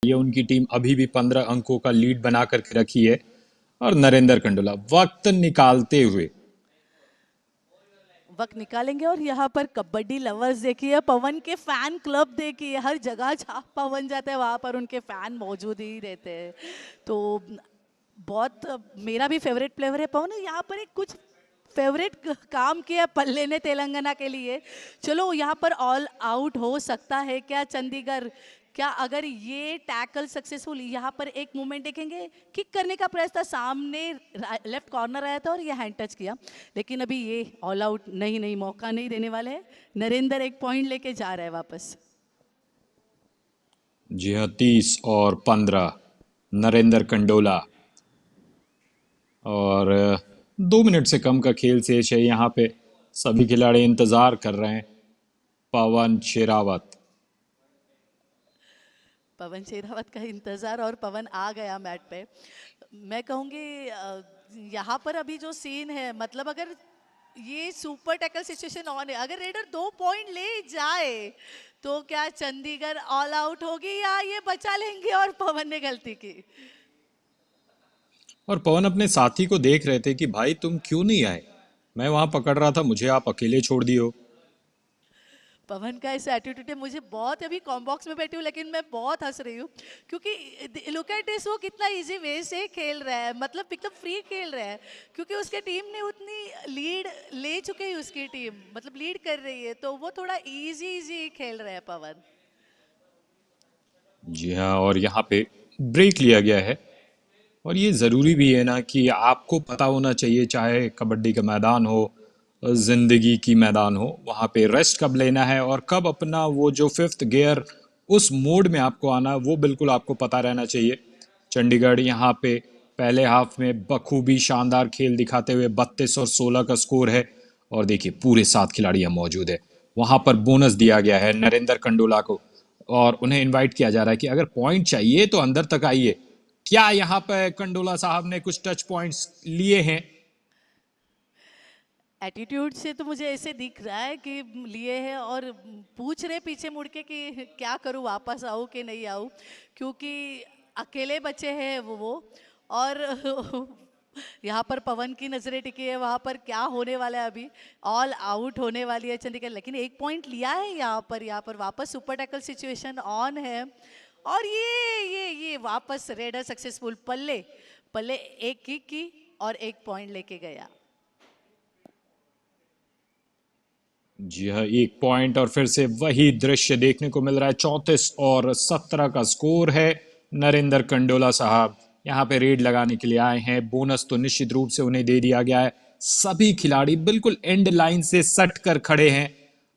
ये उनकी टीम अभी भी 15 अंकों का लीड बना करके रखी है। और नरेंद्र कंडोला वक्त निकालते हुए वक्त निकालेंगे। और यहाँ पर कबड्डी लवर्स देखिए, पवन के फैन क्लब देखिए, हर जगह जहाँ पवन जाता है वहाँ पर उनके फैन मौजूद ही रहते हैं। तो बहुत मेरा भी फेवरेट प्लेयर है पवन। यहाँ पर एक कुछ फेवरेट काम किया पल्ले ने तेलंगाना के लिए। चलो यहाँ पर ऑल आउट हो सकता है क्या चंडीगढ़? क्या अगर ये टैकल सक्सेसफुल, यहाँ पर एक मूवमेंट देखेंगे, किक करने का प्रयास था, सामने लेफ्ट कॉर्नर आया था और ये हैंड टच किया, लेकिन अभी ये ऑल आउट नहीं, मौका नहीं देने वाले हैं। नरेंद्र एक पॉइंट लेके जा रहा है वापस। जी हाँ, 30 और 15 नरेंद्र कंडोला। और 2 मिनट से कम का खेल शेष है। यहाँ पे सभी खिलाड़ी इंतजार कर रहे हैं। पवन शेरावत। पवन शेरावत का इंतजार, और पवन आ गया मैट पे। मैं कहूँगी यहाँ पर अभी जो सीन है, मतलब अगर ये सुपर टैकल सिचुएशन ऑन है, अगर रेडर 2 पॉइंट ले जाए तो क्या चंडीगढ़ ऑल आउट होगी या ये बचा लेंगे और पवन ने गलती की? और पवन अपने साथी को देख रहे थे कि भाई तुम क्यों नहीं आए, मैं वहां पकड़ रहा था, मुझे आप अकेले छोड़ दियो। पवन का ऐसा एटीट्यूड है, मुझे बहुत, अभी कॉम्बॉक्स में बैठी हूँ लेकिन मैं बहुत हंस रही हूँ, क्योंकि लुक एट दिस, वो कितना इजी वे से खेल रहा है, मतलब एकदम फ्री खेल रहा है, क्योंकि उसके टीम ने उतनी लीड ले चुके हैं, उसकी टीम मतलब लीड कर रही है, तो वो थोड़ा इजी इजी खेल रहा है पवन। जी हाँ, और यहाँ पे ब्रेक लिया गया है। और ये ज़रूरी भी है ना कि आपको पता होना चाहिए, चाहे कबड्डी का मैदान हो, ज़िंदगी की मैदान हो, वहाँ पे रेस्ट कब लेना है और कब अपना वो जो फिफ्थ गियर उस मोड में आपको आना, वो बिल्कुल आपको पता रहना चाहिए। चंडीगढ़ यहाँ पे पहले हाफ में बखूबी शानदार खेल दिखाते हुए 32 और 16 का स्कोर है। और देखिए पूरे 7 खिलाड़ी यहाँ मौजूद है। वहाँ पर बोनस दिया गया है नरेंद्र कंडोला को, और उन्हें इनवाइट किया जा रहा है कि अगर पॉइंट चाहिए तो अंदर तक आइए। क्या यहाँ पे कंडोला साहब ने कुछ टच पॉइंट्स लिए हैं? एटीट्यूड से तो मुझे ऐसे दिख रहा है कि लिए हैं, और पूछ रहे पीछे मुड़ के कि क्या करूँ, वापस आऊँ कि नहीं आऊँ, क्योंकि अकेले बचे हैं वो। और यहाँ पर पवन की नजरें टिकी है, वहाँ पर क्या होने वाला है अभी, ऑल आउट होने वाली है चंडीगढ़, लेकिन एक पॉइंट लिया है यहाँ पर वापस सुपर टैकल सिचुएशन ऑन है। और ये वापस रेडर सक्सेसफुल, पल्ले पल्ले एक किक की और एक पॉइंट लेके गया। जी हाँ, 1 पॉइंट, और फिर से वही दृश्य देखने को मिल रहा है। 34 और 17 का स्कोर है। नरेंद्र कंडोला साहब यहाँ पे रेड लगाने के लिए आए हैं। बोनस तो निश्चित रूप से उन्हें दे दिया गया है। सभी खिलाड़ी बिल्कुल एंड लाइन से सट कर खड़े हैं।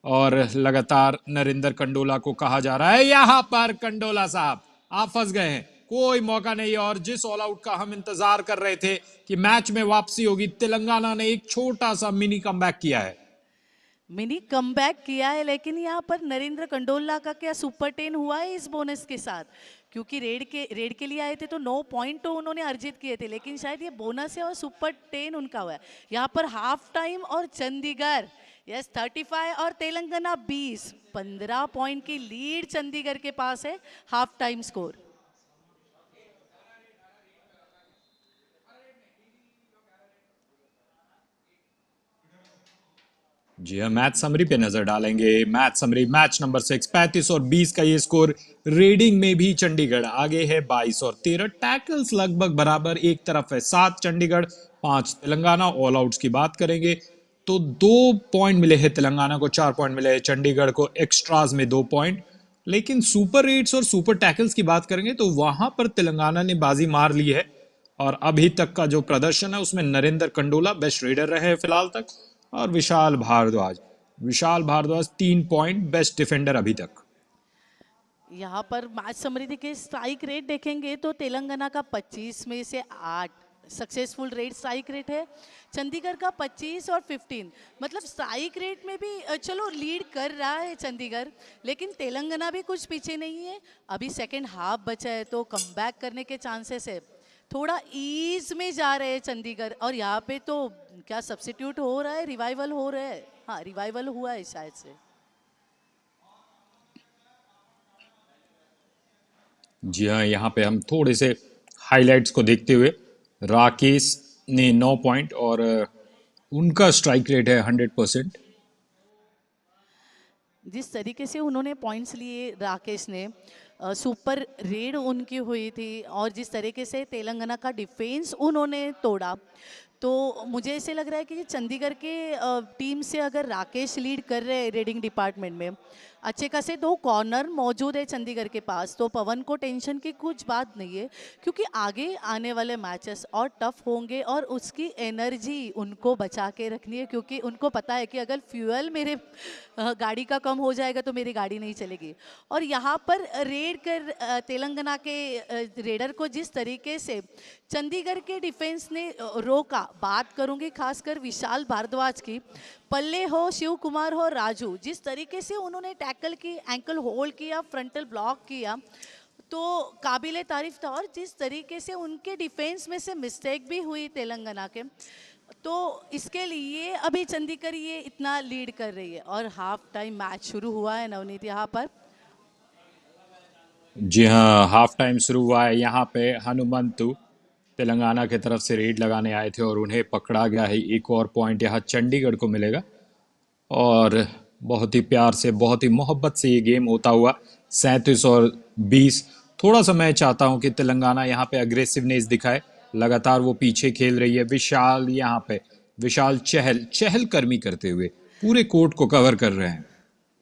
और लगातार नरेंद्र कंडोला को कहा जा रहा है, यहाँ पर कंडोला साहब आप फंस गए हैं, कोई मौका नहीं। और जिस ऑल आउट का हम इंतजार कर रहे थे कि मैच में वापसी होगी, तेलंगाना ने एक छोटा सा मिनी कमबैक किया है। मिनी कमबैक किया है, लेकिन यहाँ पर नरेंद्र कंडोला का क्या सुपर 10 हुआ है इस बोनस के साथ? क्योंकि रेड के लिए आए थे तो 9 पॉइंट तो उन्होंने अर्जित किए थे, लेकिन शायद ये बोनस है और सुपर 10 उनका हुआ है। यहाँ पर हाफ टाइम और चंडीगढ़, यस 35 और तेलंगाना 20, 15 पॉइंट की लीड चंडीगढ़ के पास है। Half time score. जी हाँ, मैच समरी पे नजर डालेंगे। मैच समरी, मैच नंबर 6, 35 और 20 का ये स्कोर। रीडिंग में भी चंडीगढ़ आगे है 22 और 13। टैकल्स लगभग बराबर, एक तरफ है 7 चंडीगढ़, 5 तेलंगाना। ऑल आउट्स की बात करेंगे तो 2 पॉइंट मिले हैं तेलंगाना को, 4 पॉइंट मिले हैं चंडीगढ़ को, एक्स्ट्राज में 2 पॉइंट। लेकिन सुपर रेट्स और सुपर टैकल्स की बात करेंगे तो वहां पर तेलंगाना ने बाजी मार ली है। और अभी तक का जो प्रदर्शन है उसमें नरेंद्र कंडोला बेस्ट रेडर रहे हैं फिलहाल तक। और Vishal Bhardwaj 3 point best defender अभी तक। यहाँ पर मैच समृद्धि के स्ट्राइक रेट देखेंगे तो तेलंगाना का 25 में से 8 सक्सेसफुल रेट स्ट्राइक रेट है। चंडीगढ़ का 25 और 15, मतलब स्ट्राइक रेट में भी चलो लीड कर रहा है चंडीगढ़, लेकिन तेलंगाना भी कुछ पीछे नहीं है। अभी सेकेंड हाफ बचा है तो कमबैक करने के चांसेस है। थोड़ा ईज में जा रहे हैं चंडीगढ़, और यहाँ पे तो क्या सब्स्टिट्यूट हो रहा है, रिवाइवल हो रहा है, हाँ रिवाइवल हुआ है शायद से। जी हाँ, यहाँ पे हम थोड़े से हाइलाइट्स को देखते हुए, राकेश ने 9 पॉइंट और उनका स्ट्राइक रेट है 100%। जिस तरीके से उन्होंने पॉइंट्स लिए राकेश ने, सुपर रेड उनकी हुई थी, और जिस तरीके से तेलंगाना का डिफेंस उन्होंने तोड़ा, तो मुझे ऐसे लग रहा है कि ये चंडीगढ़ के टीम से अगर राकेश लीड कर रहे हैं रेडिंग डिपार्टमेंट में, अच्छे खासे दो कॉर्नर मौजूद है चंडीगढ़ के पास, तो पवन को टेंशन की कुछ बात नहीं है, क्योंकि आगे आने वाले मैचेस और टफ होंगे और उसकी एनर्जी उनको बचा के रखनी है, क्योंकि उनको पता है कि अगर फ्यूल मेरे गाड़ी का कम हो जाएगा तो मेरी गाड़ी नहीं चलेगी। और यहाँ पर रेड कर तेलंगाना के रेडर को जिस तरीके से चंडीगढ़ के डिफेंस ने रोका, बात करूंगी खासकर विशाल भारद्वाज की, पल्ले हो, शिव कुमार हो, राजू, जिस तरीके से उन्होंने टैकल की, एंकल होल्ड किया, फ्रंटल ब्लॉक किया, तो काबिले तारीफ था। और जिस तरीके से उनके डिफेंस में से मिस्टेक भी हुई तेलंगाना के, तो इसके लिए अभी चंडीगढ़ ये इतना लीड कर रही है। और हाफ टाइम मैच शुरू हुआ है नवनीत यहाँ पर। जी हाँ, हाफ टाइम शुरू हुआ है। यहाँ पे हनुमंतु तेलंगाना की तरफ से रेड लगाने आए थे और उन्हें पकड़ा गया है। एक और पॉइंट यहाँ चंडीगढ़ को मिलेगा। और बहुत ही प्यार से, बहुत ही मोहब्बत से ये गेम होता हुआ 37 और 20। थोड़ा सा मैं चाहता हूँ कि तेलंगाना यहाँ पे अग्रेसिवनेस दिखाए। लगातार वो पीछे खेल रही है। विशाल यहाँ पे, विशाल चहल चहलकर्मी करते हुए पूरे कोर्ट को कवर कर रहे हैं।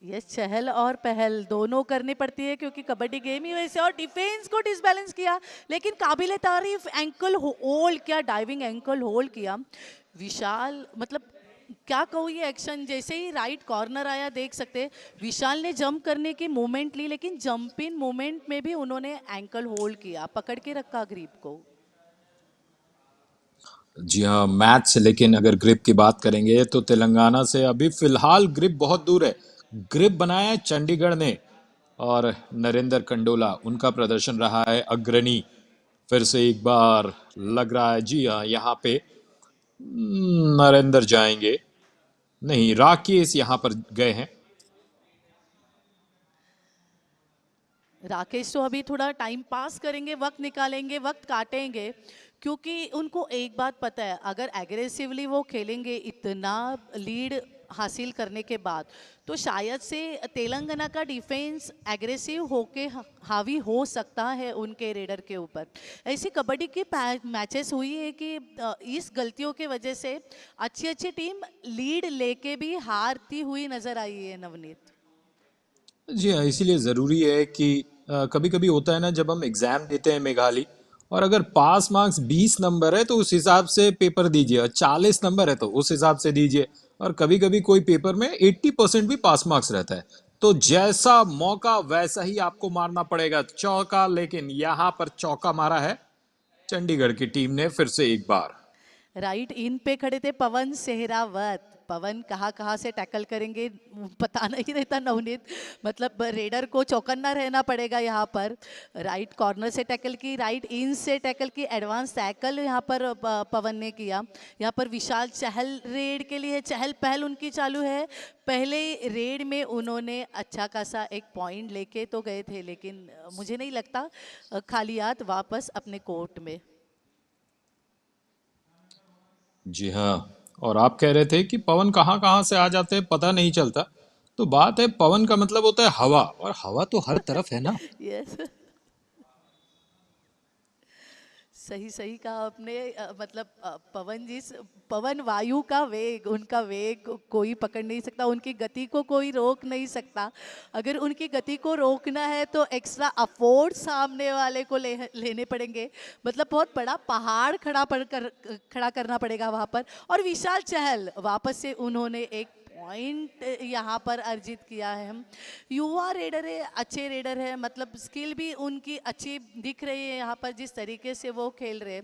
ये चहल और पहल दोनों करनी पड़ती है, क्योंकि कबड्डी गेम ही वैसे। और डिफेंस को डिसबैलेंस किया, लेकिन काबिले तारीफ एंकल होल्ड किया, डाइविंग एंकल होल्ड किया विशाल। मतलब क्या कहूँ, ये एक्शन जैसे ही राइट कॉर्नर आया, देख सकते विशाल ने जंप करने की मूवमेंट ली, लेकिन जंप इन मूवमेंट में भी उन्होंने एंकल होल्ड किया, पकड़ के रखा ग्रिप को। जी हाँ, मैच से, लेकिन अगर ग्रिप की बात करेंगे तो तेलंगाना से अभी फिलहाल ग्रिप बहुत दूर है। ग्रिप बनाया है चंडीगढ़ ने। और नरेंद्र कंडोला, उनका प्रदर्शन रहा है अग्रणी। फिर से एक बार लग रहा है, जी हाँ, यहाँ पे नरेंद्र जाएंगे, नहीं, राकेश यहाँ पर गए हैं। राकेश तो अभी थोड़ा टाइम पास करेंगे, वक्त निकालेंगे, वक्त काटेंगे, क्योंकि उनको एक बात पता है, अगर एग्रेसिवली वो खेलेंगे इतना लीड हासिल करने के बाद, तो शायद से तेलंगाना का डिफेंस एग्रेसिव होके हावी हो सकता है उनके रेडर के ऊपर। ऐसी कबड्डी की मैचेस हुई है कि इस गलतियों के वजह से अच्छी अच्छी टीम लीड लेके भी हारती हुई नजर आई है नवनीत। जी हाँ, इसीलिए ज़रूरी है कि कभी कभी होता है ना, जब हम एग्ज़ाम देते हैं मेघाली, और अगर पास मार्क्स 20 नंबर है तो उस हिसाब से पेपर दीजिए, और 40 नंबर है तो उस हिसाब से दीजिए। और कभी कभी कोई पेपर में 80% भी पास मार्क्स रहता है। तो जैसा मौका वैसा ही आपको मारना पड़ेगा चौका। लेकिन यहाँ पर चौका मारा है चंडीगढ़ की टीम ने फिर से एक बार। राइट इन पे खड़े थे पवन सेहरावत। पवन कहाँ कहाँ से टैकल करेंगे पता नहीं रहता नवनीत। मतलब रेडर को चौकन्ना रहना पड़ेगा यहाँ पर। राइट कॉर्नर से टैकल की, राइट इन से टैकल की, एडवांस टैकल यहाँ पर पवन ने किया। यहाँ पर विशाल चहल रेड के लिए चहल पहल उनकी चालू है। पहले रेड में उन्होंने अच्छा खासा एक पॉइंट लेके तो गए थे, लेकिन मुझे नहीं लगता खाली हाथ वापस अपने कोर्ट में। जी हाँ, और आप कह रहे थे कि पवन कहाँ कहाँ से आ जाते हैं पता नहीं चलता। तो बात है, पवन का मतलब होता है हवा, और हवा तो हर तरफ है ना। यस, सही सही कहा आपने। मतलब पवन जी पवन वायु का वेग, उनका वेग कोई पकड़ नहीं सकता, उनकी गति को कोई रोक नहीं सकता। अगर उनकी गति को रोकना है तो एक्स्ट्रा अफोर्ड सामने वाले को लेने पड़ेंगे। मतलब बहुत बड़ा पहाड़ खड़ा करना पड़ेगा वहाँ पर। और विशाल चहल वापस से उन्होंने एक पॉइंट यहाँ पर अर्जित किया है। हम युवा रेडर है, अच्छे रेडर है, मतलब स्किल भी उनकी अच्छी दिख रही है यहाँ पर जिस तरीके से वो खेल रहे हैं।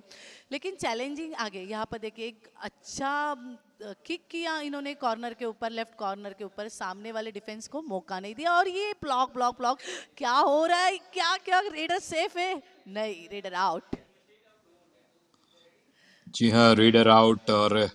लेकिन चैलेंजिंग आगे यहाँ पर देखिए, एक अच्छा किक किया इन्होंने कॉर्नर के ऊपर, लेफ्ट कॉर्नर के ऊपर, सामने वाले डिफेंस को मौका नहीं दिया। और ये ब्लॉक ब्लॉक ब्लॉक, क्या हो रहा है, क्या क्या रेडर सेफ है? नहीं, रेडर आउट। जी हाँ, रेडर आउट। और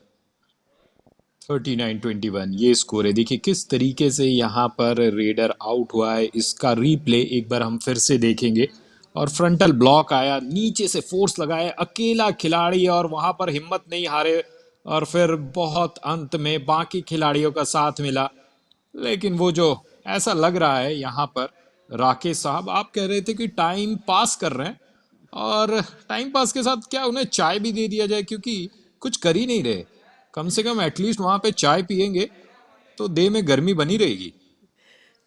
39-21 ये स्कोर है। देखिए किस तरीके से यहाँ पर रेडर आउट हुआ है, इसका रीप्ले एक बार हम फिर से देखेंगे। और फ्रंटल ब्लॉक आया, नीचे से फोर्स लगाया, अकेला खिलाड़ी और वहां पर हिम्मत नहीं हारे, और फिर बहुत अंत में बाकी खिलाड़ियों का साथ मिला। लेकिन वो जो ऐसा लग रहा है यहाँ पर, राकेश साहब आप कह रहे थे कि टाइम पास कर रहे हैं, और टाइम पास के साथ क्या उन्हें चाय भी दे दिया जाए, क्योंकि कुछ कर ही नहीं रहे। कम से कम एटलीस्ट वहां पे चाय पियेंगे तो देह में गर्मी बनी रहेगी।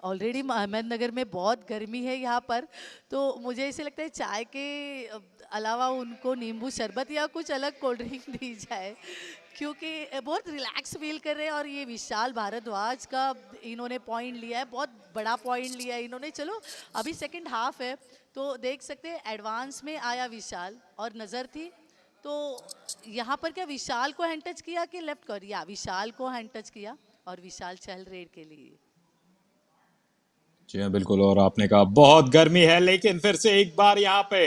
ऑलरेडी अहमदनगर में बहुत गर्मी है यहाँ पर, तो मुझे ऐसे लगता है चाय के अलावा उनको नींबू शरबत या कुछ अलग कोल्ड ड्रिंक दी जाए, क्योंकि बहुत रिलैक्स फील कर रहे हैं। और ये विशाल भारद्वाज का इन्होंने पॉइंट लिया है, बहुत बड़ा पॉइंट लिया है इन्होंने। चलो अभी सेकंड हाफ है, तो देख सकते हैं एडवांस में आया विशाल और नज़र थी, तो यहाँ पर क्या विशाल को हैंड टच किया कि लेफ्ट कर, या विशाल को हैंड टच किया और विशाल चल रेड के लिए। जी हाँ बिल्कुल, और आपने कहा बहुत गर्मी है, लेकिन फिर से एक बार यहाँ पे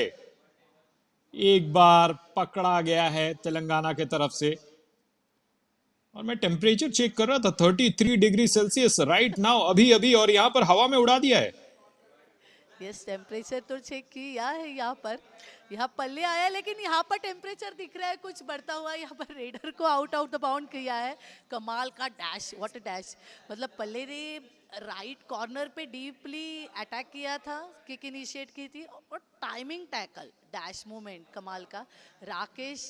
एक बार पकड़ा गया है तेलंगाना के तरफ से। और मैं टेम्परेचर चेक कर रहा था, 33 डिग्री सेल्सियस राइट नाउ, अभी अभी, और यहाँ पर हवा में उड़ा दिया है। यस, टेम्परेचर तो चेक किया है यहाँ पर, यहाँ पल्ले आया है, लेकिन यहाँ पर टेम्परेचर दिख रहा है कुछ बढ़ता हुआ। यहाँ पर रेडर को आउट ऑफ द बाउंड किया है। कमाल का डैश, व्हाट अ डैश। मतलब पल्ले ने राइट कॉर्नर पे डीपली अटैक किया था, किक इनिशिएट की थी, और टाइमिंग टैकल, डैश मूवमेंट कमाल का। राकेश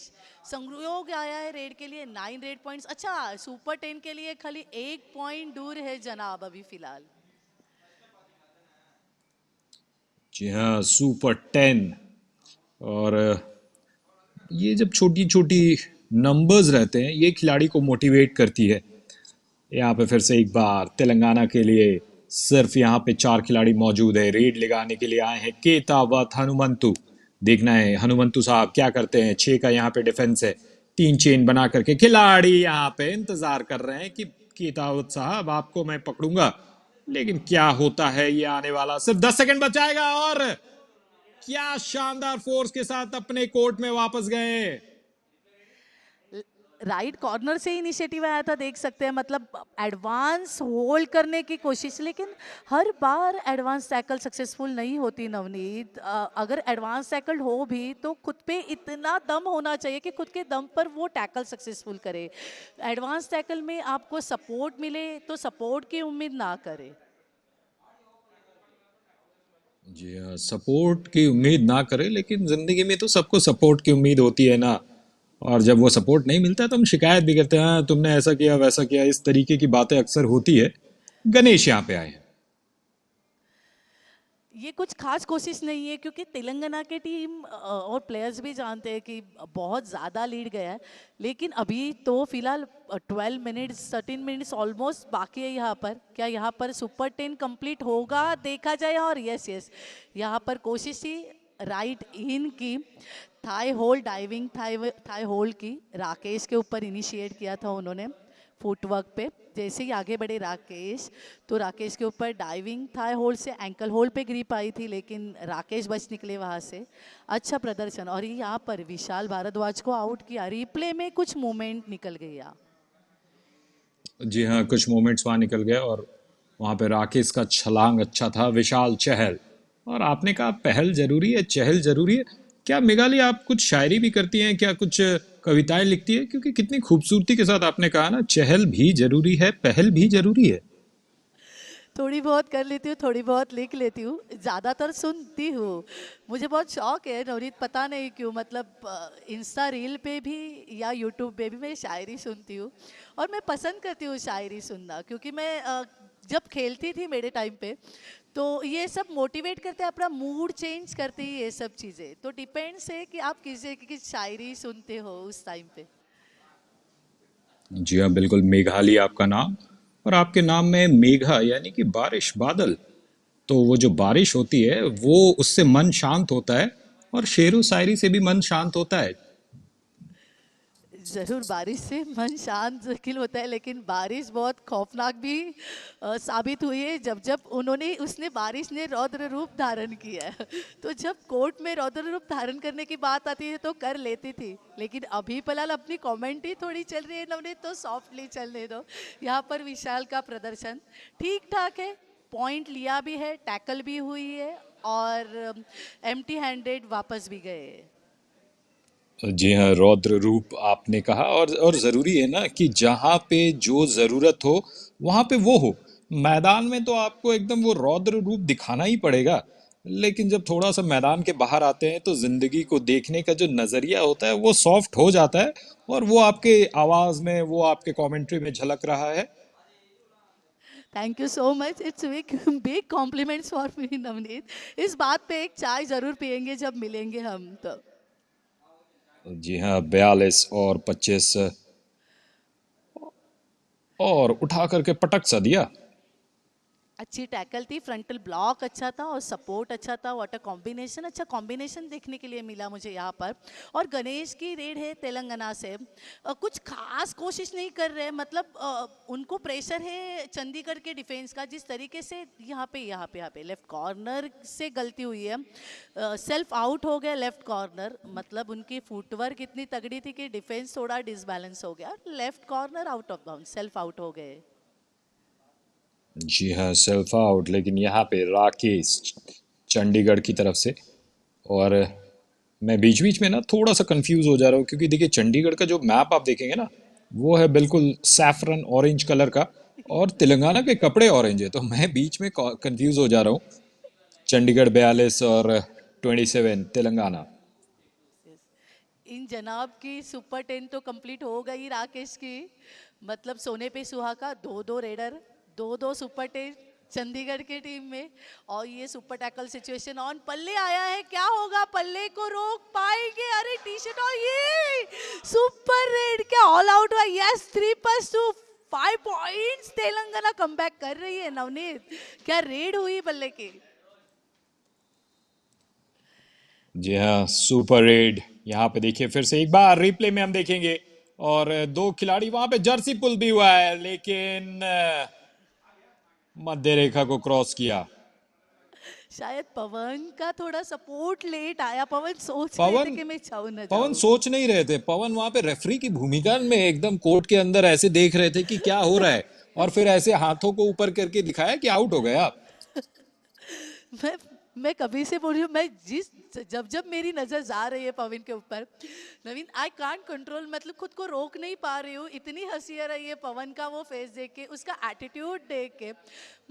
संयोग आया है रेड के लिए, 9 रेड पॉइंट्स। अच्छा, सुपर 10 के लिए खाली 1 पॉइंट दूर है जनाब अभी फिलहाल। जी हाँ, सुपर 10। और ये जब छोटी छोटी नंबर्स रहते हैं, ये खिलाड़ी को मोटिवेट करती है। यहाँ पे फिर से एक बार तेलंगाना के लिए सिर्फ यहाँ पे 4 खिलाड़ी मौजूद है, रेड लगाने के लिए आए हैं केतावत हनुमंतु। देखना है हनुमंतु साहब क्या करते हैं। 6 का यहाँ पे डिफेंस है, 3 चेन बना करके खिलाड़ी यहाँ पे इंतजार कर रहे हैं कि केतावत साहब आपको मैं पकड़ूंगा। लेकिन क्या होता है, ये आने वाला सिर्फ 10 सेकंड बचाएगा, और क्या शानदार फोर्स के साथ अपने कोर्ट में वापस गए। राइट कॉर्नर से इनिशिएटिव आया था, देख सकते हैं। मतलब एडवांस होल्ड करने की कोशिश, लेकिन हर बार एडवांस टैकल सक्सेसफुल नहीं होती नवनीत। अगर एडवांस टैकल हो भी तो खुद पे इतना दम होना चाहिए कि खुद के दम पर वो टैकल सक्सेसफुल करे। एडवांस टैकल में आपको सपोर्ट मिले तो सपोर्ट की उम्मीद ना करे। जी हाँ, सपोर्ट की उम्मीद ना करें, लेकिन जिंदगी में तो सबको सपोर्ट की उम्मीद होती है ना। और जब वो सपोर्ट नहीं मिलता है तो हम शिकायत भी करते हैं, "हाँ, तुमने ऐसा किया वैसा किया", इस तरीके की बातें अक्सर होती है। गणेश यहाँ पे आए हैं। ये कुछ खास कोशिश नहीं है, क्योंकि तेलंगाना के टीम और प्लेयर्स भी जानते हैं कि बहुत ज़्यादा लीड गया है। लेकिन अभी तो फिलहाल 12 मिनट्स 13 मिनट्स ऑलमोस्ट बाकी है यहाँ पर। क्या यहाँ पर सुपर 10 कंप्लीट होगा, देखा जाए। और यस यस, यहाँ पर कोशिश थी राइट इन की, thigh hold diving thigh thigh hold की, राकेश के ऊपर इनिशिएट किया था उन्होंने फुटवर्क पे। जैसे ही आगे बढ़े राकेश, तो राकेश के ऊपर डाइविंग थाई होल्ड से एंकल होल्ड पे ग्रिप आई थी, लेकिन राकेश बच निकले वहाँ से। अच्छा प्रदर्शन। और ये यहाँ पर विशाल भारद्वाज को आउट किया, रिप्ले में कुछ मूवमेंट निकल गया। जी हाँ, कुछ मोमेंट्स वहाँ निकल गए, और वहाँ पे राकेश का छलांग अच्छा था, विशाल चहल। और आपने कहा पहल जरूरी है, चहल जरूरी है। क्या मेघाली आप कुछ शायरी भी करती हैं, क्या कुछ कविताएं लिखती है? क्योंकि कितनी खूबसूरती के साथ आपने कहा ना, चहल भी जरूरी है, पहल भी जरूरी है। थोड़ी बहुत कर लेती हूँ, थोड़ी बहुत लिख लेती हूँ, ज़्यादातर सुनती हूँ। मुझे बहुत शौक है नवनीत, पता नहीं क्यों। मतलब इंस्टा रील पे भी या यूट्यूब पे भी मैं शायरी सुनती हूँ, और मैं पसंद करती हूँ शायरी सुनना, क्योंकि मैं जब खेलती थी मेरे टाइम पे, तो ये सब मोटिवेट करते हैं, अपना मूड चेंज करते हैं ये सब चीज़ें। तो डिपेंड्स है कि आप किस शायरी सुनते हो उस टाइम पे। जी हाँ बिल्कुल, मेघाली आपका नाम, और आपके नाम में मेघा यानी कि बारिश, बादल। तो वो जो बारिश होती है वो, उससे मन शांत होता है, और शेरो शायरी से भी मन शांत होता है। ज़रूर, बारिश से मन शांत ज़कील होता है, लेकिन बारिश बहुत खौफनाक भी साबित हुई है, जब जब उसने बारिश ने रौद्र रूप धारण किया है। तो जब कोर्ट में रौद्र रूप धारण करने की बात आती है तो कर लेती थी, लेकिन अभी फिलहाल अपनी कमेंट्री थोड़ी चल रही है नवनीत, तो सॉफ्टली चलने दो। यहाँ पर विशाल का प्रदर्शन ठीक ठाक है, पॉइंट लिया भी है, टैकल भी हुई है, और एम्प्टी हैंडेड वापस भी गए। जी हाँ, रौद्र रूप आपने कहा। और ज़रूरी है ना कि जहाँ पे जो ज़रूरत हो वहाँ पे वो हो। मैदान में तो आपको एकदम वो रौद्र रूप दिखाना ही पड़ेगा, लेकिन जब थोड़ा सा मैदान के बाहर आते हैं तो ज़िंदगी को देखने का जो नज़रिया होता है वो सॉफ्ट हो जाता है, और वो आपके आवाज़ में, वो आपके कमेंट्री में झलक रहा है। Thank you so much, it's big big compliments for me Navneet. इस बात पे एक चाय जरूर पियेंगे जब मिलेंगे हम तो। जी हाँ, 42 और 25, और उठा करके पटक सा दिया। अच्छी टैकल थी, फ्रंटल ब्लॉक अच्छा था और सपोर्ट अच्छा था। व्हाट अ कॉम्बिनेशन, अच्छा कॉम्बिनेशन देखने के लिए मिला मुझे यहाँ पर। और गणेश की रेड है तेलंगाना से, कुछ खास कोशिश नहीं कर रहे, मतलब उनको प्रेशर है चंडीगढ़ के डिफेंस का। जिस तरीके से यहाँ पे लेफ्ट कॉर्नर से गलती हुई है, सेल्फ आउट हो गया लेफ्ट कॉर्नर। मतलब उनकी फुटवर्क इतनी तगड़ी थी कि डिफेंस थोड़ा डिसबैलेंस हो गया, left corner out of bound, self out हो गए। जी हाँ, सेल्फ आउट, लेकिन यहाँ पे राकेश चंडीगढ़ की तरफ से। और मैं बीच बीच में ना थोड़ा सा कंफ्यूज हो जा रहा हूँ, क्योंकि देखिए चंडीगढ़ का जो मैप आप देखेंगे ना, वो है बिल्कुल सैफरन ऑरेंज कलर का, और तेलंगाना के कपड़े ऑरेंज है, तो मैं बीच में कंफ्यूज हो जा रहा हूँ। चंडीगढ़ 42 और 27 तेलंगाना। इन जनाब की सुपर 10 तो कंप्लीट हो गई राकेश की। मतलब सोने पे सुहागा, दो दो रेडर, दो दो सुपर 10 चंडीगढ़ की टीम में। और ये सुपर टैकल सिचुएशन ऑन, पल्ले आया है, क्या होगा, पल्ले को रोक पाएंगे? अरे टी शर्ट, और ये सुपर रेड, क्या ऑल आउट हुआ? यस, 3+2, 5 पॉइंट्स, तेलंगाना कमबैक कर रही है नवनीत। क्या रेड हुई बल्ले की। जी हाँ, सुपर रेड। यहाँ पे देखिए फिर से एक बार रिप्ले में हम देखेंगे, और दो खिलाड़ी वहां पे जर्सी पुल भी हुआ है, लेकिन मध्य रेखा को क्रॉस किया। शायद पवन का थोड़ा सपोर्ट लेट आया, पवन सोच रहे थे पवन कि मैं जाऊं ना पवन जाऊं। सोच नहीं रहे थे। पवन वहां पे रेफरी की भूमिका में एकदम कोर्ट के अंदर ऐसे देख रहे थे कि क्या हो रहा है, और फिर ऐसे हाथों को ऊपर करके दिखाया कि आउट हो गया। मैं मैं कभी से बोल रही हूँ, मैं जिस जब जब मेरी नजर जा रही है पवन के ऊपर, नवीन आई कांट कंट्रोल, मतलब खुद को रोक नहीं पा रही हूँ। इतनी हंसी आ रही है पवन का वो फेस देख के, उसका एटीट्यूड देख के।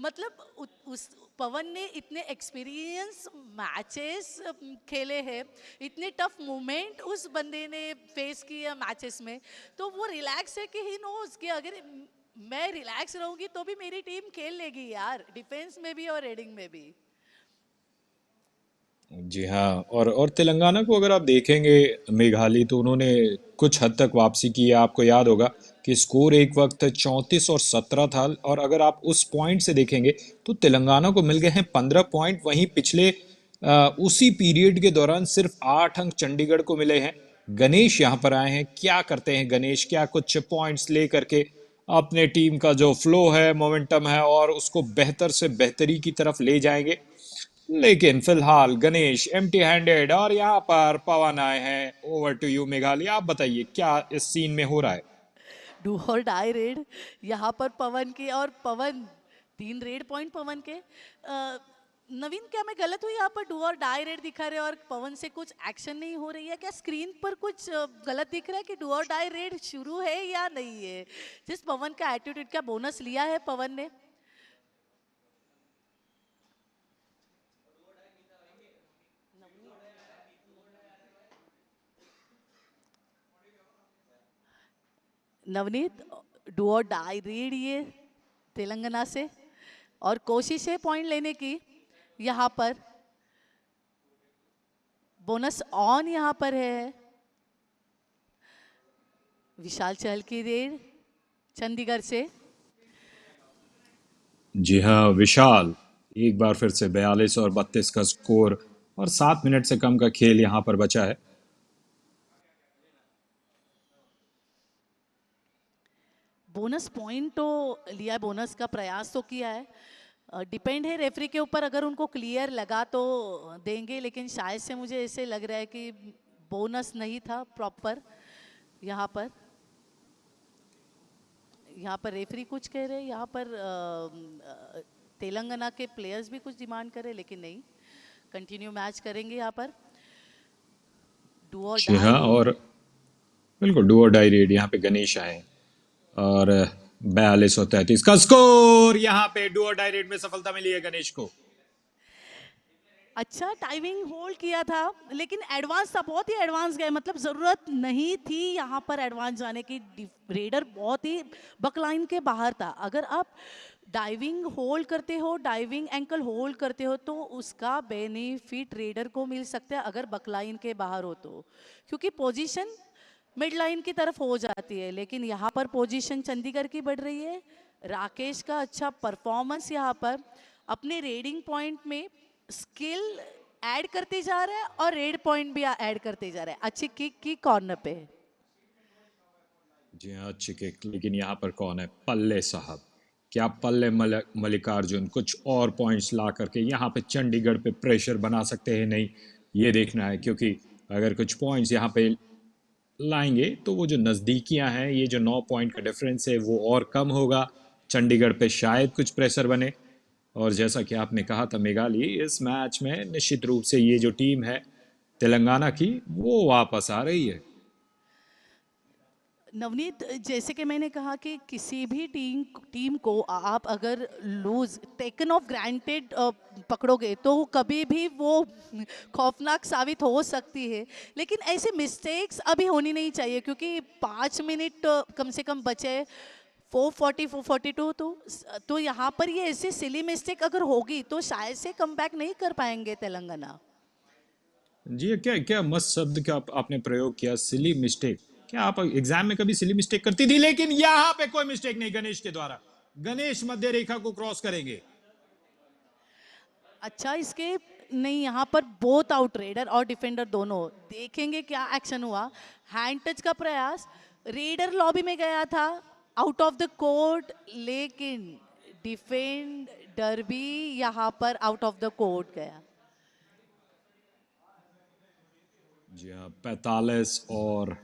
मतलब उस पवन ने इतने एक्सपीरियंस मैचेस खेले हैं, इतने टफ मोमेंट उस बंदे ने फेस किया मैचेस में। तो वो रिलैक्स है कि ही नोज कि अगर मैं रिलैक्स रहूंगी तो भी मेरी टीम खेल लेगी यार, डिफेंस में भी और रेडिंग में भी। जी हाँ, और तेलंगाना को अगर आप देखेंगे, मेघाली, तो उन्होंने कुछ हद तक वापसी की है। आपको याद होगा कि स्कोर एक वक्त 34 और 17 था, और अगर आप उस पॉइंट से देखेंगे तो तेलंगाना को मिल गए हैं 15 पॉइंट। वहीं पिछले उसी पीरियड के दौरान सिर्फ 8 अंक चंडीगढ़ को मिले हैं। गणेश यहाँ पर आए हैं, क्या करते हैं गणेश? क्या कुछ पॉइंट्स ले करके अपने टीम का जो फ्लो है, मोमेंटम है, और उसको बेहतर से बेहतरी की तरफ ले जाएंगे? लेकिन फिलहाल गणेश एम्प्टी हैंडेड, और यहाँ पर पवन आए हैं। ओवर टू यू मेघाली, आप बताइए क्या इस सीन में हो रहा है। डू और डाई रेड यहाँ पर पवन के, और पवन 3 रेड पॉइंट पवन के। नवीन, क्या मैं गलत हूँ? यहाँ पर डू और डाई रेड दिखा रहे हैं और पवन से कुछ एक्शन नहीं हो रही है क्या? स्क्रीन पर कुछ गलत दिख रहा है कि डू और डाई रेड शुरू है या नहीं है? जिस पवन का एटीट्यूड, क्या बोनस लिया है पवन ने? नवनीत, डू और डाई रेड ये तेलंगाना से, और कोशिश है पॉइंट लेने की यहाँ पर। बोनस ऑन यहाँ पर है। विशाल चहल की रेड चंडीगढ़ से। जी हाँ, विशाल। एक बार फिर से 42 और 32 का स्कोर, और 7 मिनट से कम का खेल यहाँ पर बचा है। बोनस पॉइंट तो लिया है, बोनस का प्रयास तो किया है। डिपेंड है रेफरी के ऊपर, अगर उनको क्लियर लगा तो देंगे, लेकिन शायद से मुझे ऐसे लग रहा है कि बोनस नहीं था प्रॉपर यहाँ पर। यहाँ पर रेफरी कुछ कह रहे हैं, यहाँ पर तेलंगाना के प्लेयर्स भी कुछ डिमांड कर रहे हैं, लेकिन नहीं, कंटिन्यू मैच करेंगे यहाँ पर, डू और जी हाँ, डाई। और बिल्कुल डू और डाई रेड। यहाँ पे गणेश आए और 42-33 का स्कोर। यहाँ पे डू और डाई रेड में सफलता मिली है गणेश को। अच्छा टाइमिंग होल्ड किया था, लेकिन एडवांस था, बहुत ही एडवांस गए, मतलब ज़रूरत नहीं थी यहाँ पर एडवांस जाने की। रेडर बहुत ही बकलाइन के बाहर था। अगर आप डाइविंग होल्ड करते हो, डाइविंग एंकल होल्ड करते हो, तो उसका बेनिफिट रेडर को मिल सकता है अगर बकलाइन के बाहर हो तो, क्योंकि पोजीशन मिड लाइन की तरफ हो जाती है। लेकिन यहाँ पर पोजीशन चंडीगढ़ की बढ़ रही है। राकेश का अच्छा परफॉर्मेंस यहाँ पर, अपने रेडिंग पॉइंट में स्किल ऐड करते जा रहा है और रेड पॉइंट भी ऐड करते जा रहा है अच्छी किक की कॉर्नर पे। जी हाँ, अच्छी किक। लेकिन यहाँ पर कौन है? पल्ले साहब। क्या पल्ले मल्लिकार्जुन कुछ और पॉइंट्स ला करके यहाँ पे चंडीगढ़ पे प्रेशर बना सकते हैं? नहीं, ये देखना है, क्योंकि अगर कुछ पॉइंट्स यहाँ पे लाएंगे तो वो जो नज़दीकियां हैं, ये जो 9 पॉइंट का डिफरेंस है वो और कम होगा। चंडीगढ़ पे शायद कुछ प्रेशर बने। और जैसा कि आपने कहा था मेघाली, इस मैच में निश्चित रूप से ये जो टीम है तेलंगाना की, वो वापस आ रही है। नवनीत, जैसे कि मैंने कहा कि किसी भी टीम को आप अगर लूज टेकन ऑफ ग्रांटेड पकड़ोगे तो कभी भी वो खौफनाक साबित हो सकती है। लेकिन ऐसे मिस्टेक्स अभी होनी नहीं चाहिए, क्योंकि 5 मिनट कम से कम बचे, 440 442, तो यहाँ पर ये ऐसे सिली मिस्टेक अगर होगी तो शायद से कमबैक नहीं कर पाएंगे तेलंगाना। जी, क्या क्या मस्त शब्द क्या आपने प्रयोग किया, सिली मिस्टेक। क्या आप एग्जाम में कभी सिली मिस्टेक करती थी? लेकिन यहाँ पे कोई मिस्टेक नहीं गणेश के द्वारा। गणेश मध्य रेखा को क्रॉस करेंगे। अच्छा, इसके नहीं, यहाँ पर बोथ आउट, रेडर और डिफेंडर दोनों। देखेंगे क्या एक्शन हुआ। हैंड टच का प्रयास, रेडर लॉबी में गया था आउट ऑफ द कोर्ट, लेकिन डिफेंडर भी यहाँ पर आउट ऑफ द कोर्ट गया। जी हाँ, 45 और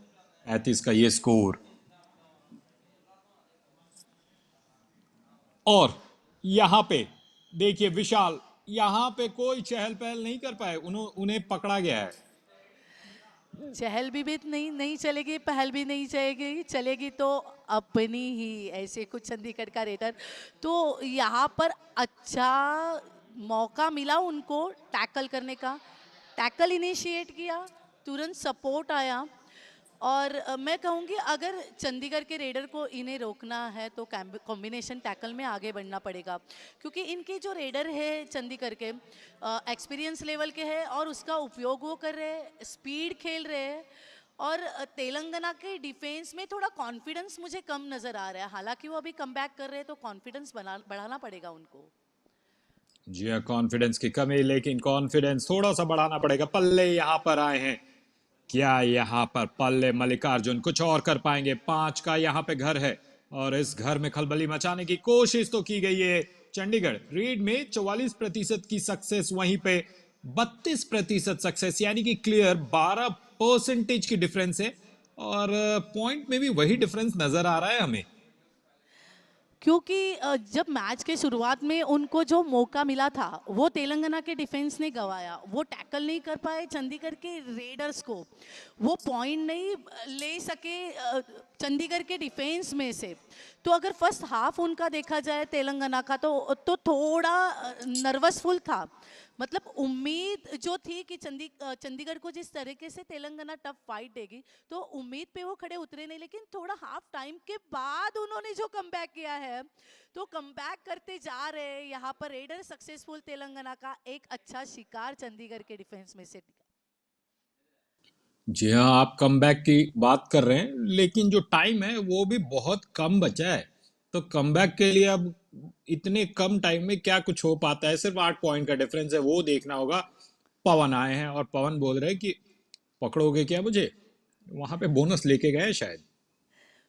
35 का ये स्कोर। और यहाँ पे देखिए विशाल, यहाँ पे कोई चहल पहल नहीं कर पाए, उन्हें पकड़ा गया है। चहल भी नहीं नहीं चलेगी, पहल भी नहीं चलेगी, चलेगी तो अपनी ही, ऐसे कुछ चंडीगढ़ का रेडर। तो यहाँ पर अच्छा मौका मिला उनको टैकल करने का, टैकल इनिशिएट किया, तुरंत सपोर्ट आया। और मैं कहूँगी अगर चंडीगढ़ के रेडर को इन्हें रोकना है तो कॉम्बिनेशन टैकल में आगे बढ़ना पड़ेगा, क्योंकि इनके जो रेडर है चंडीगढ़ के एक्सपीरियंस लेवल के हैं और उसका उपयोग वो कर रहे हैं, स्पीड खेल रहे हैं। और तेलंगाना के डिफेंस में थोड़ा कॉन्फिडेंस मुझे कम नज़र आ रहा है। हालांकि वो अभी कम बैक कर रहे हैं तो कॉन्फिडेंस बढ़ाना पड़ेगा उनको। जी हाँ, कॉन्फिडेंस की कमी, लेकिन कॉन्फिडेंस थोड़ा सा बढ़ाना पड़ेगा। पल्ले यहाँ पर आए हैं। क्या यहाँ पर पल्ले मल्लिकार्जुन कुछ और कर पाएंगे? 5 का यहाँ पे घर है और इस घर में खलबली मचाने की कोशिश तो की गई है। चंडीगढ़ रेड में 44% की सक्सेस, वहीं पे 32% सक्सेस, यानी कि क्लियर 12% की डिफरेंस है। और पॉइंट में भी वही डिफरेंस नजर आ रहा है हमें। क्योंकि जब मैच के शुरुआत में उनको जो मौका मिला था वो तेलंगाना के डिफेंस ने गंवाया, वो टैकल नहीं कर पाए चंडीगढ़ के रेडर्स को, वो पॉइंट नहीं ले सके चंडीगढ़ के डिफेंस में से। तो अगर फर्स्ट हाफ उनका देखा जाए तेलंगाना का, तो थोड़ा नर्वसफुल था। मतलब उम्मीद जो थी कि चंडीगढ़ को जिस तरीके से तेलंगाना टफ फाइट देगी, तो उम्मीद पे वो खड़े उतरे नहीं। लेकिन थोड़ा हाफ टाइम के बाद उन्होंने जो कमबैक किया है, तो कमबैक करते जा रहे हैं यहाँ पर रेडर सक्सेसफुल। तेलंगाना का एक अच्छा शिकार चंडीगढ़ के डिफेंस में से। जी हाँ, आप कमबैक की बात कर रहे हैं, लेकिन जो टाइम है वो भी बहुत कम बचा है। तो कमबैक के लिए अब इतने कम टाइम में क्या कुछ हो पाता है? सिर्फ 8 पॉइंट का डिफरेंस है, वो देखना होगा। पवन आए हैं और पवन बोल रहे हैं कि पकड़ोगे क्या मुझे? वहां पे बोनस लेके गए शायद।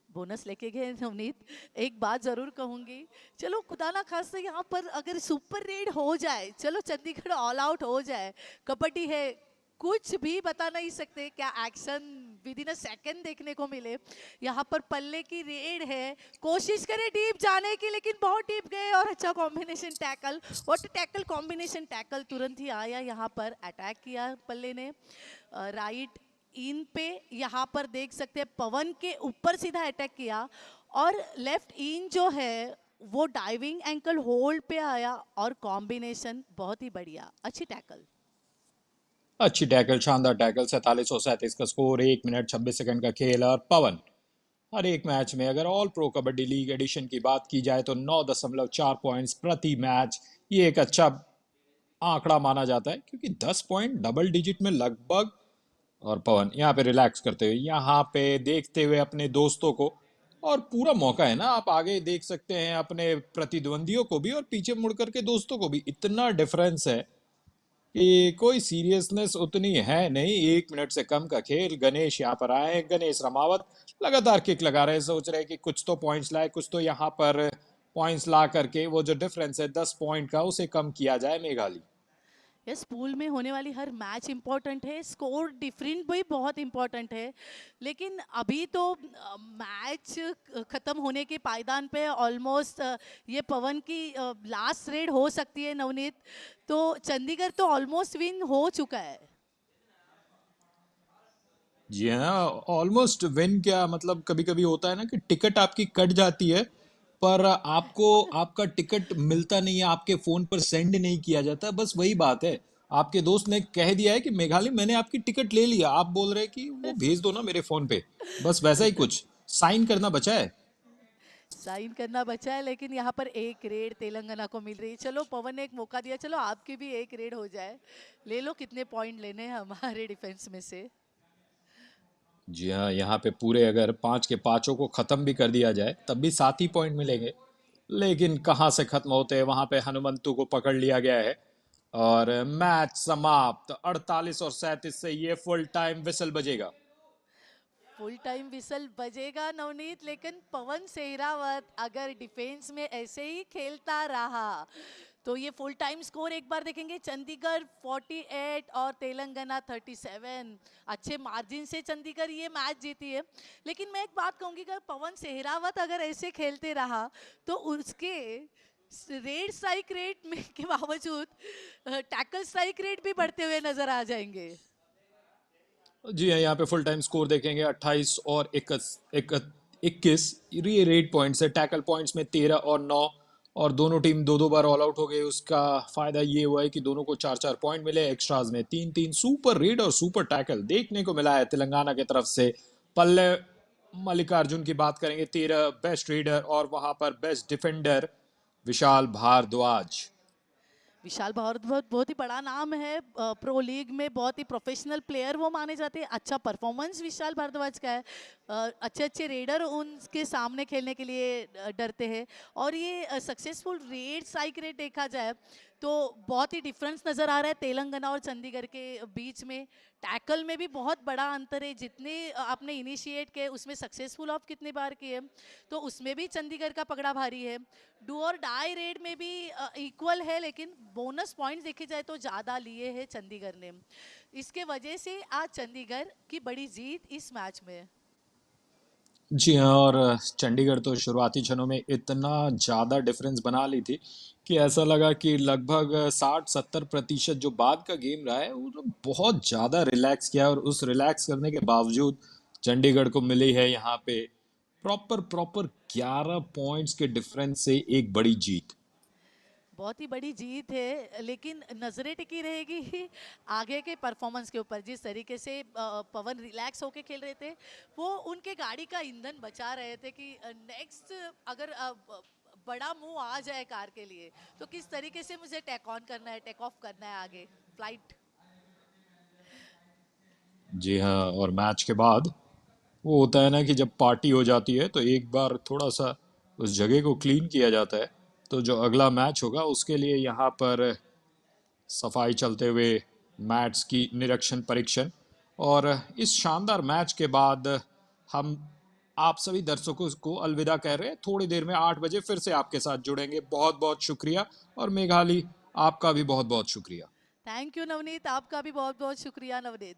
बोनस लेके गए नवनीत। एक बात जरूर कहूंगी, चलो खुदा ना खास्ता यहाँ पर अगर सुपर रेड हो जाए, चलो चंडीगढ़ ऑल आउट हो जाए, कबड्डी है, कुछ भी बता नहीं सकते क्या action with in a second देखने को मिले। यहाँ पर पल्ले की रेड है, कोशिश करे डीप जाने की लेकिन बहुत डीप गए और अच्छा combination tackle, what tackle combination tackle तुरंत ही आया, यहाँ पर अटैक किया पल्ले ने राइट इन पे। यहाँ पर देख सकते हैं पवन के ऊपर सीधा अटैक किया और लेफ्ट इन जो है वो डाइविंग एंकल होल्ड पे आया और कॉम्बिनेशन बहुत ही बढ़िया, अच्छी टैकल। अच्छी टैकल, शानदार टैकल। 47-37 का स्कोर, 1 मिनट 26 सेकंड का खेल। और पवन हर एक मैच में, अगर all pro kabaddi league edition की बात की जाए तो 9.4 पॉइंट्स प्रति मैच, ये एक अच्छा आंकड़ा माना जाता है, क्योंकि 10 पॉइंट डबल डिजिट में लगभग। और पवन यहाँ पे रिलैक्स करते हुए, यहाँ पे देखते हुए अपने दोस्तों को, और पूरा मौका है ना, आप आगे देख सकते हैं अपने प्रतिद्वंदियों को भी और पीछे मुड़ करके दोस्तों को भी। इतना डिफरेंस है कि कोई सीरियसनेस उतनी है नहीं। 1 मिनट से कम का खेल। गणेश यहाँ पर आए, गणेश रमावत लगातार किक लगा रहे, सोच रहे कि कुछ तो पॉइंट्स लाए, कुछ तो यहाँ पर पॉइंट्स ला करके वो जो डिफरेंस है 10 पॉइंट का, उसे कम किया जाए। मेघाली यस, पूल में होने वाली हर मैच इंपॉर्टेंट है, स्कोर डिफरेंट भी बहुत इंपॉर्टेंट है, लेकिन अभी तो मैच खत्म होने के पायदान पे ऑलमोस्ट ये पवन की लास्ट रेड हो सकती है नवनीत। तो चंडीगढ़ तो ऑलमोस्ट विन हो चुका है। जी हाँ, ऑलमोस्ट विन क्या मतलब, कभी कभी होता है ना कि टिकट आपकी कट जाती है, पर आपको आपका टिकट मिलता नहीं है, आपके फोन पर सेंड नहीं किया जाता। बस वही बात है। आपके दोस्त ने कह दिया है कि मेघालय मैंने आपकी टिकट ले लिया, आप बोल रहे हैं कि वो भेज दो ना मेरे फोन पे। बस वैसा ही कुछ, साइन करना बचा है। साइन करना बचा है, लेकिन यहाँ पर एक रेड तेलंगाना को मिल रही है। चलो पवन ने एक मौका दिया, चलो आपकी भी एक रेड हो जाए, ले लो कितने पॉइंट लेने हैं हमारे डिफेंस में से। जी हाँ, यहाँ पे पूरे अगर 5 के 5 को खत्म भी कर दिया जाए तब भी 7 ही पॉइंट मिलेंगे। लेकिन कहाँ से खत्म होते हैं, वहां पे हनुमंतु को पकड़ लिया गया है। और मैच समाप्त। 48 और 37 से ये फुल टाइम विसल बजेगा। फुल टाइम विसल बजेगा नवनीत, लेकिन पवन सेहरावत अगर डिफेंस में ऐसे ही खेलता रहा तो ये फुल टाइम स्कोर एक बार देखेंगे। चंडीगढ़ 48 और तेलंगाना 37, अच्छे मार्जिन से चंडीगढ़ ये मैच जीती है। लेकिन मैं एक बात कहूंगी, अगर पवन सेहरावत अगर ऐसे खेलते रहा तो उसके रेड स्ट्राइक रेट में के बावजूद टैकल स्ट्राइक रेट भी बढ़ते हुए नजर आ जाएंगे। जी हाँ, यहाँ पे फुल टाइम स्कोर देखेंगे। 28 और 21 ये रेड पॉइंट्स है। टैकल पॉइंट्स में 13 और 9, और दोनों टीम दो दो बार ऑल आउट हो गई। उसका फायदा ये हुआ है कि दोनों को 4 4 पॉइंट मिले। एक्स्ट्राज में 3 3 सुपर रेड और सुपर टैकल देखने को मिला है तेलंगाना की तरफ से। पल्ले मल्लिकार्जुन की बात करेंगे, 13 बेस्ट रेडर, और वहां पर बेस्ट डिफेंडर विशाल भारद्वाज। विशाल भारद्वाज बहुत ही बड़ा नाम है प्रो लीग में, बहुत ही प्रोफेशनल प्लेयर वो माने जाते हैं। अच्छा परफॉर्मेंस विशाल भारद्वाज का है, अच्छे अच्छे रेडर उनके सामने खेलने के लिए डरते हैं। और ये सक्सेसफुल रेड स्ट्राइक रेट देखा जाए तो बहुत ही डिफरेंस नज़र आ रहा है तेलंगाना और चंडीगढ़ के बीच में। टैकल में भी बहुत बड़ा अंतर है, जितने आपने इनिशिएट किए उसमें सक्सेसफुल ऑफ कितने बार किए, तो उसमें भी चंडीगढ़ का पकड़ा भारी है। डू और डाई रेड में भी इक्वल है, लेकिन बोनस पॉइंट्स देखे जाए तो ज़्यादा लिए हैं चंडीगढ़ ने। इसके वजह से आज चंडीगढ़ की बड़ी जीत इस मैच में। जी हाँ, और चंडीगढ़ तो शुरुआती क्षणों में इतना ज़्यादा डिफरेंस बना ली थी कि ऐसा लगा कि लगभग 60-70% जो बाद का गेम रहा है वो तो बहुत ज़्यादा रिलैक्स किया। और उस रिलैक्स करने के बावजूद चंडीगढ़ को मिली है यहाँ पे प्रॉपर प्रॉपर 11 पॉइंट्स के डिफरेंस से एक बड़ी जीत। बहुत ही बड़ी जीत है, लेकिन नजरें टिकी रहेगी आगे के परफॉर्मेंस के ऊपर। जिस तरीके से पवन रिलैक्स होके खेल रहे थे, वो उनके गाड़ी का ईंधन बचा रहे थे कि नेक्स्ट अगर बड़ा मूव आ जाए कार के लिए तो किस तरीके से मुझे टेक ऑन करना है, टेक ऑफ करना है आगे फ्लाइट। जी हाँ, और मैच के बाद वो होता है ना कि जब पार्टी हो जाती है तो एक बार थोड़ा सा उस जगह को क्लीन किया जाता है। तो जो अगला मैच होगा उसके लिए यहाँ पर सफाई चलते हुए, मैट्स की निरीक्षण परीक्षण। और इस शानदार मैच के बाद हम आप सभी दर्शकों को अलविदा कह रहे हैं। थोड़ी देर में 8 बजे फिर से आपके साथ जुड़ेंगे। बहुत बहुत शुक्रिया। और मेघाली, आपका भी बहुत बहुत शुक्रिया। थैंक यू नवनीत, आपका भी बहुत बहुत शुक्रिया नवनीत।